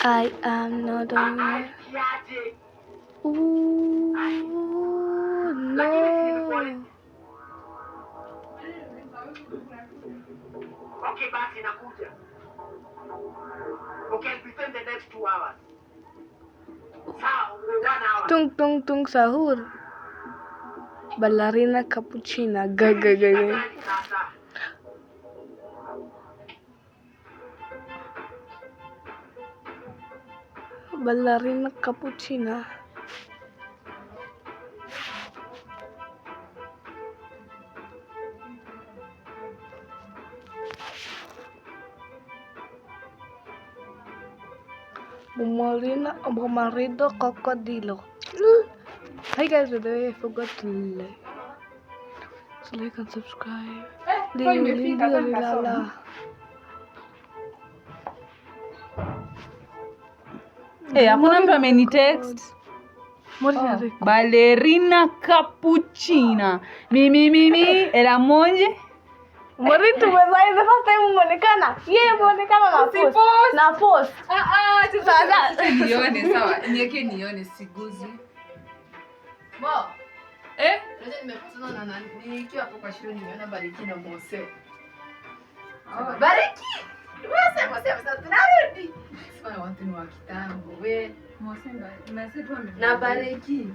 I am not doing it. Ooh, no. Okay, basi nakuja. Okay, within the next 2 hours. Sawa, 1 hour. Tung tung tung sahur. Ballerina cappuccina. Gagagagay. Sasa. Ballerina cappuccina. Bumarido crocodilo. Hi guys, by the way, I forgot to like. So like and subscribe. Lala. Hakuna mtu amenitext. Ballerina cappuccina. Mi el emoji. Mori tumezai the first time umeonekana. Yeye umeonekana na post. Na post. Sasa nione sawa. Nione siguzi. Bo. Unajua nimekutana na nani? Nikiwa hapo kwa shule nimeona Bariki na Mose. Bariki. Wewe sasa tunarudi. Sema watu ni wa kitambo. Wewe Mose na Bariki.